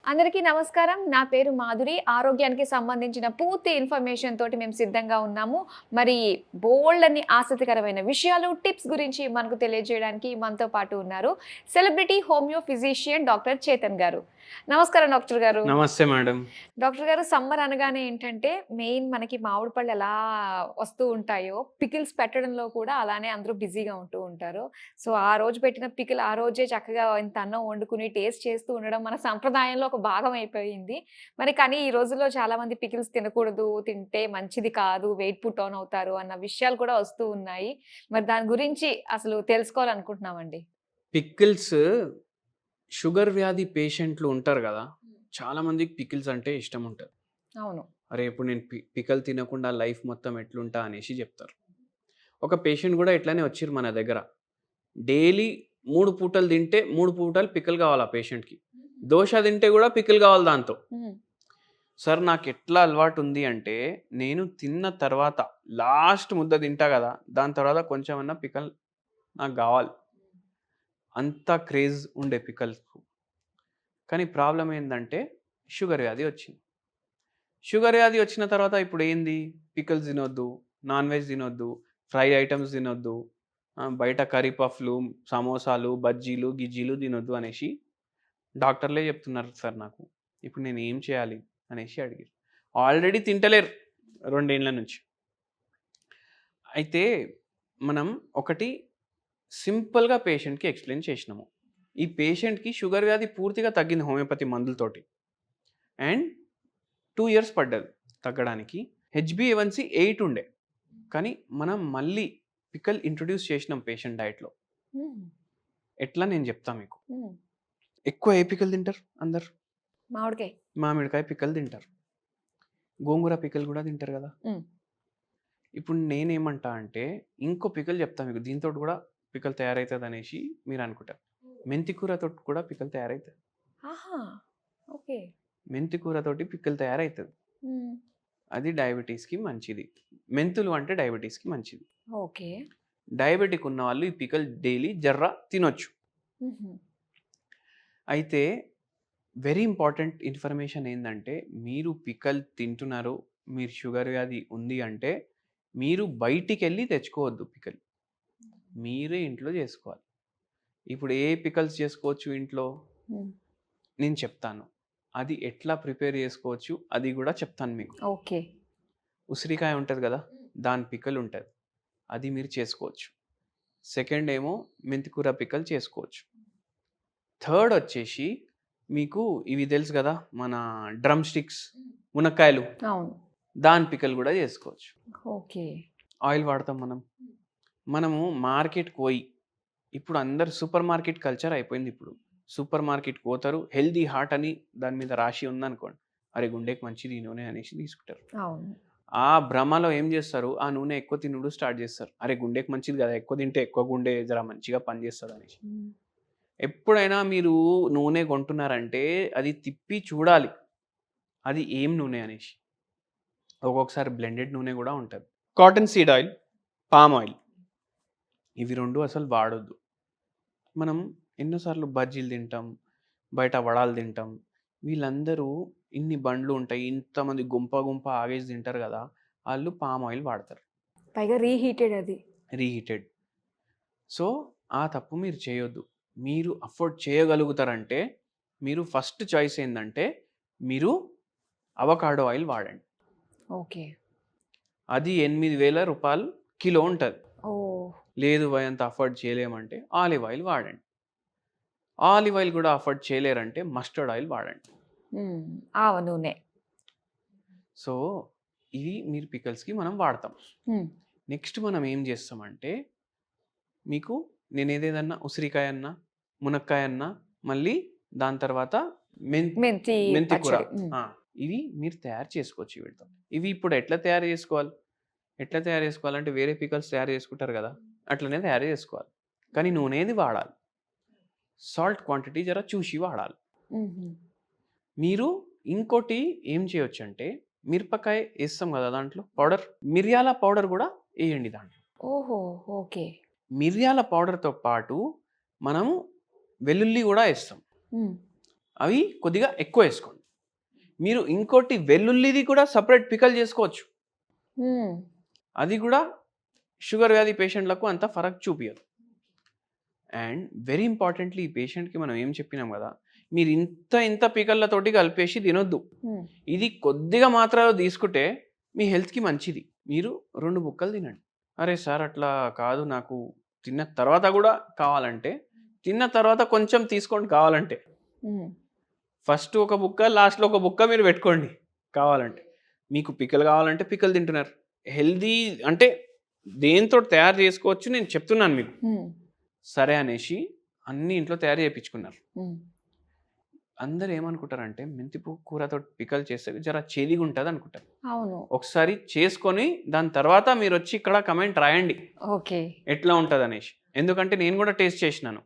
అందరికీ నమస్కారం. నా పేరు మాధురి. ఆరోగ్యానికి సంబంధించిన పూర్తి ఇన్ఫర్మేషన్ తోటి మేము సిద్ధంగా ఉన్నాము. మరి బోలెడన్ని ఆసక్తికరమైన విషయాలు, టిప్స్ గురించి మనకు తెలియజేయడానికి మనతో పాటు ఉన్నారు celebrity homeo physician doctor Chetan గారు. నమస్కారం డాక్టర్ గారు. నమస్తే మేడం. డాక్టర్ గారు, సమ్మర్ అనగానే ఏంటంటే మెయిన్ మనకి మామిడి పళ్ళు ఎలా వస్తూ ఉంటాయో, పికిల్స్ పెట్టడంలో కూడా అలానే అందరూ బిజీగా ఉంటూ ఉంటారు. సో, ఆ రోజు పెట్టిన పికిల్ ఆ రోజే చక్కగా ఇంత అన్నం వండుకుని టేస్ట్ చేస్తూ ఉండడం మన సంప్రదాయంలో ఒక భాగం అయిపోయింది. మరి కానీ ఈ రోజుల్లో చాలామంది పికిల్స్ తినకూడదు, తింటే మంచిది కాదు, వెయిట్ పుట్ ఆన్ అవుతారు అన్న విషయాలు కూడా వస్తూ ఉన్నాయి. మరి దాని గురించి అసలు తెలుసుకోవాలనుకుంటున్నామండి. పికిల్స్ షుగర్ వ్యాధి పేషెంట్లు ఉంటారు గదా! చాలా మందికి పికిల్స్ అంటే ఇష్టం ఉంటది. అవును. అరే! ఇప్పుడు నేను పికల్ తినకుండా లైఫ్ మొత్తం ఎట్లుంటా అనేసి జెప్తారు. ఒక పేషెంట్ గూడా ఇట్లనే వచ్చిర్రు మన దగ్గర. డైలీ 3 పూటలు తింటే 3 పూటలు పికిల్ గావాలి ఆ పేషెంట్‌కి. దోస తింటే గూడా పికిల్ గావాలి దాంతో. హ్మ్. సార్ నాకెట్లా అలవాటుంది అంటే, నేను తిన్న తర్వాత లాస్ట్ ముద్ద తింటా గదా! దాని తర్వాత కొంచెమన్నా పికల్ నాకు గావాలి. అంత క్రేజ్ ఉండే పికల్స్‌కు. కానీ ప్రాబ్లమ్ ఏందంటే షుగర్ వ్యాధి వచ్చింది. షుగర్ వ్యాధి వచ్చిన తర్వాత ఇప్పుడు ఏంది? పికిల్స్ తినొద్దు, నాన్ వెజ్ తినొద్దు, ఫ్రై ఐటెమ్స్ తినొద్దు, బయట కర్రీ పఫ్‌లు, సమోసాలు, బజ్జీలు, గిజ్జీలు తినొద్దు అనేసి డాక్టర్లే చెప్తున్నారు సార్ నాకు. ఇప్పుడు నేను ఏం చేయాలి అనేసి అడిగారు. ఆల్రెడీ తింటలేరు 2 ఏండ్ల నుంచి. అయితే మనం ఒకటి సింపుల్‌గా పేషెంట్‌కి ఎక్స్‌ప్లెయిన్ చేసినాము. ఈ పేషెంట్‌కి షుగర్ వ్యాధి పూర్తిగా తగ్గింది హోమియోపతి మందులతోటి. అండ్ 2 ఇయర్స్ పడ్డది తగ్గడానికి. హెచ్‌బీఏవన్సీ 8 ఉండే. కానీ మనం మళ్ళీ పికల్ ఇంట్రొడ్యూస్ చేసినాం పేషెంట్ డైట్‌లో. హ్మ్. ఎట్లా నేను చెప్తా మీకు. హ్మ్. ఎక్కువ ఏ పికల్ తింటారు అందరు? మామిడికాయ. మామిడికాయ పికల్ తింటారు. గోంగూర పికల్ కూడా తింటారు కదా! హ్మ్. ఇప్పుడు నేనేమంటా అంటే ఇంకో పికల్ చెప్తా మీకు. దీనితోటి కూడా పికల్ తయారైతదనేసి మీరు అనుకుంటారు. మెంతి కూరతోటి కూడా పికల్ తయారైతది. ఆహా! ఓకే. మెంతి కూరతోటి పికల్ తయారైతది. హ్మ్. అది డయాబెటిస్‌కి మంచిది. మెంతులు అంటే డయాబెటిస్‌కి మంచిది. ఓకే. డయాబెటిక్ ఉన్నవాళ్ళు ఈ పికల్ డైలీ జర్ర తినొచ్చు. హుహు. అయితే వెరీ ఇంపార్టెంట్ ఇన్ఫర్మేషన్ ఏందంటే, మీరు పికల్ తింటున్నారు, మీరు షుగర్ వ్యాధి ఉంది అంటే, మీరు బయటికెళ్ళి తెచ్చుకోవద్దు పికల్. మీరే ఇంట్లో చేసుకోవాలి. ఇప్పుడు ఏ పికల్స్ చేసుకోవచ్చు ఇంట్లో? హ్మ్. నేను చెప్తాను. అది ఎట్లా ప్రిపేర్ చేసుకోవచ్చు అది గూడా చెప్తాను మీకు. ఓకే. ఉసిరికాయ ఉంటది గదా! దాని పికల్ ఉంటది. అది మీరు చేసుకోవచ్చు. సెకండ్ ఏమో మెంతికూర పికల్ చేసుకోవచ్చు. థర్డ్ వచ్చేసి మీకు ఇవి తెలుసు గదా! మన డ్రమ్ స్టిక్స్, మునక్కాయలు, అవును. దాని పికల్ గూడా చేసుకోవచ్చు. ఓకే. ఆయిల్ వాడతాం మనం. మనము మార్కెట్‌కి పోయి ఇప్పుడు అందరూ సూపర్ మార్కెట్ కల్చర్ అయిపోయింది ఇప్పుడు. సూపర్ మార్కెట్‌కి పోతారు. హెల్తీ హార్ట్ అని దాని మీద రాశి ఉందనుకోండి. అరే! గుండెకి మంచిది ఈ నూనె అనేసి తీసుకుంటారు. అవును. ఆ భ్రమలో ఏం జేస్తారు? ఆ నూనె ఎక్కువ తినుడు స్టార్ట్ జేస్తారు. అరే! గుండెకి మంచిది గదా! ఎక్కువ తింటే ఎక్కువ గుండె జర మంచిగా పనిజేస్తదనేసి. హ్మ్. ఎప్పుడైనా మీరు నూనె కొంటున్నారంటే అది తిప్పి చూడాలి. అది ఏం నూనె అనేసి. ఒక్కొక్కసారి బ్లెండెడ్ నూనె గూడా ఉంటది. Cotton seed oil, palm oil ఇవి 2 అసలు వాడొద్దు. మనం ఎన్నో సార్లు బజ్జీలు తింటాం, బయట వడాలు తింటాం. వీళ్ళందరూ ఇన్ని బండ్లు ఉంటాయి. ఇంతమంది గుంప గుంప ఆగేసి తింటారు గదా! ఆళ్ళు పామ్ ఆయిల్ వాడతారు. పైగా రీహీటెడ్ అది. రీహీటెడ్. సో, ఆ తప్పు మీరు చేయొద్దు. మీరు అఫోర్డ్ చేయగలుగుతారంటే, మీరు ఫస్ట్ చాయిస్ ఏందంటే, మీరు అవకాడో ఆయిల్ వాడండి. ఓకే. అది రూ. 8,000 కిలో ఉంటది. ఓహ్! లేదు భయ్ అంత అఫోర్డ్ చేయలేమంటే ఆలివ్ ఆయిల్ వాడండి. ఆలివ్ ఆయిల్ గూడా అఫోర్డ్ చేయలేరంటే మస్టర్డ్ ఆయిల్ వాడండి. హ్మ్. ఆవ నూనె. సో, ఇవి మీరు పికల్స్‌కి మనం వాడతాం. హ్మ్. నెక్స్ట్ మనం ఏం చేస్తామంటే, మీకు నేనేదేదన్నా ఉసిరికాయ అన్నా, మునక్కాయ అన్నా, మళ్ళీ దాని తర్వాత మెన్ మెంతి మెంతి కూర. పచ్చడి. హ్మ్. ఆ! ఇవి మీరు తయారు చేసుకోవచ్చు వీటితో. ఇవి ఇప్పుడు ఎట్లా తయారు చేసుకోవాలి? ఎట్లా తయారు చేసుకోవాలంటే వేరే పికల్స్ తయారు చేసుకుంటారు గదా! అట్లనే తయారు చేసుకోవాలి. కానీ నూనెది వాడాలి. సాల్ట్ క్వాంటిటీ జర చూసి వాడాలి. హుహు. మీరు ఇంకోటి ఏం చేయొచ్చంటే, మిరపకాయ ఏస్తాం గదా దాంట్లో పౌడర్. మిరియాల పౌడర్ గూడా ఎయండి దాంట్లో. ఓహో! ఓకే. మిరియాల పౌడర్‌తో పాటు మనము వెల్లుల్లి గూడా ఏస్తాం. హ్మ్. అవి కొద్దిగా ఎక్కువ వేసుకోండి. మీరు ఇంకోటి వెల్లుల్లిది కూడా సపరేట్ పికల్ చేసుకోవచ్చు. అది కూడా షుగర్ వ్యాధి పేషెంట్లకు అంత ఫరక్ చూపియదు. అండ్ వెరీ ఇంపార్టెంట్లీ ఈ పేషెంట్కి మనం ఏం చెప్పినాం కదా, మీరు ఇంత పికల్లతోటి కలిపేసి తినొద్దు. ఇది కొద్దిగా మాత్రలో తీసుకుంటే మీ హెల్త్కి మంచిది. మీరు 2 బుక్కలు తినండి. అరే సార్ అట్లా కాదు, నాకు తిన్న తర్వాత కూడా కావాలంటే, తిన్న తర్వాత కొంచెం తీసుకోండి కావాలంటే. ఫస్ట్ ఒక బుక్క, లాస్ట్లో ఒక బుక్క మీరు పెట్టుకోండి కావాలంటే. మీకు పికల్ కావాలంటే పికల్ తింటున్నారు. హెల్దీ అంటే దేంతో తయారు చేసుకోవచ్చు నేను చెప్తున్నాను మీకు. సరే అనేసి అన్ని ఇంట్లో తయారు చేయించుకున్నారు. అందరు ఏమనుకుంటారంటే మెంతి కూరతో పికల్ చేస్తే జర చేదిగా ఉంటుంది అనుకుంటారు. అవును. ఒకసారి చేసుకొని దాని తర్వాత మీరు వచ్చి ఇక్కడ కమెంట్ రాయండి ఓకే ఎట్లా ఉంటుంది అనేసి. ఎందుకంటే నేను కూడా టేస్ట్ చేసినాను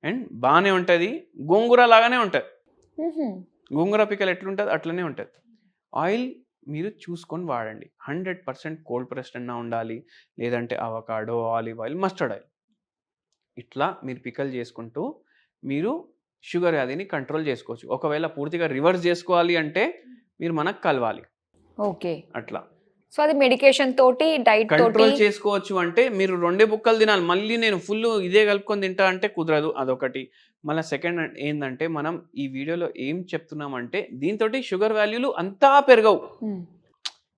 అండ్ బాగానే ఉంటుంది. గోంగూర లాగానే ఉంటుంది. గోంగూర పికల్ ఎట్లుంటుంది అట్లనే ఉంటుంది. ఆయిల్ మీరు చూసుకొని వాడండి. 100% కోల్డ్ ప్రెస్డ్ అన్నా ఉండాలి, లేదంటే avocado, olive oil, mustard oil. ఇట్లా మీరు పికల్ చేసుకుంటూ మీరు షుగర్ వ్యాధిని కంట్రోల్ చేసుకోవచ్చు. ఒకవేళ పూర్తిగా రివర్స్ చేసుకోవాలి అంటే మీరు మనకు కలవాలి. ఓకే. అట్లా సో అది మెడికేషన్ తోటి, డైట్ తోటి కంట్రోల్ చేసుకోవచ్చు. అంటే మీరు 2 బుక్కలు తినాలి, మళ్ళీ నేను ఫుల్ ఇదే కలుపుకొని తింటా అంటే కుదరదు. అదొకటి. మళ్ళీ సెకండ్ ఏంటంటే మనం ఈ వీడియోలో ఏం చెప్తున్నామంటే దీంతో షుగర్ వాల్యూలు అంతా పెరగవు,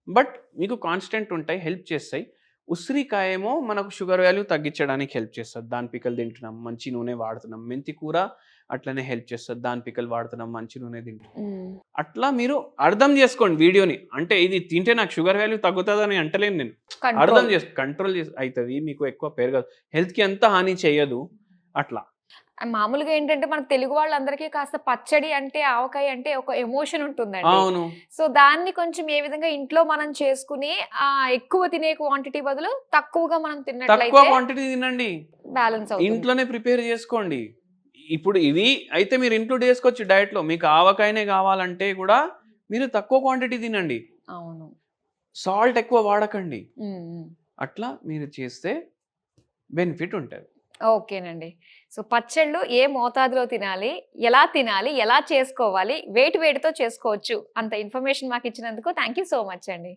బట్ మీకు కాన్స్టెంట్ ఉంటాయి, హెల్ప్ చేస్తాయి. ఉసిరికాయ ఏమో మనకు షుగర్ వాల్యూ తగ్గించడానికి హెల్ప్ చేస్తుంది. దాని పికల్ తింటున్నాం, మంచి నూనె వాడుతున్నాం. మెంతి కూర అట్లనే హెల్ప్ చేస్తుంది, దాని పికల్ వాడుతున్నాం, మంచి నూనె తింటున్నాం. అట్లా మీరు అర్థం చేసుకోండి వీడియోని. అంటే ఇది తింటే నాకు షుగర్ వాల్యూ తగ్గుతుందని అంటలేను నేను. అర్థం కంట్రోల్ అవుతుంది, మీకు ఎక్కువ పెరగదు, హెల్త్కి అంత హాని చేయదు. అట్లా మామూలుగా ఏంటంటే మన తెలుగు వాళ్ళందరికీ కాస్త పచ్చడి అంటే, ఆవకాయ అంటే ఒక ఎమోషన్ ఉంటుందండి. అవును. సో దాన్ని కొంచెం ఏ విధంగా ఇంట్లో మనం చేసుకుని ఎక్కువ తినే క్వాంటిటీ బదులు తక్కువగా మనం తక్కువ తిన్నట్లయితే క్వాంటిటీ తినండి, బ్యాలెన్స్ అవుతుంది. ఇంట్లోనే ప్రిపేర్ చేసుకోండి. ఇప్పుడు ఇవి అయితే మీరు ఇంక్లూడ్ చేసుకోవచ్చు డైట్లో. మీకు ఆవకాయనే కావాలంటే కూడా మీరు తక్కువ క్వాంటిటీ తినండి. అవును. సాల్ట్ ఎక్కువ వాడకండి. అట్లా మీరు చేస్తే బెనిఫిట్ ఉంటుంది. ఓకేనండి. సో పచ్చళ్ళు ఏ మోతాదులో తినాలి, ఎలా చేసుకోవాలి, వేటితో చేసుకోవచ్చు అంత ఇన్ఫర్మేషన్ మాకు ఇచ్చినందుకు థ్యాంక్ యూ సో మచ్ అండి.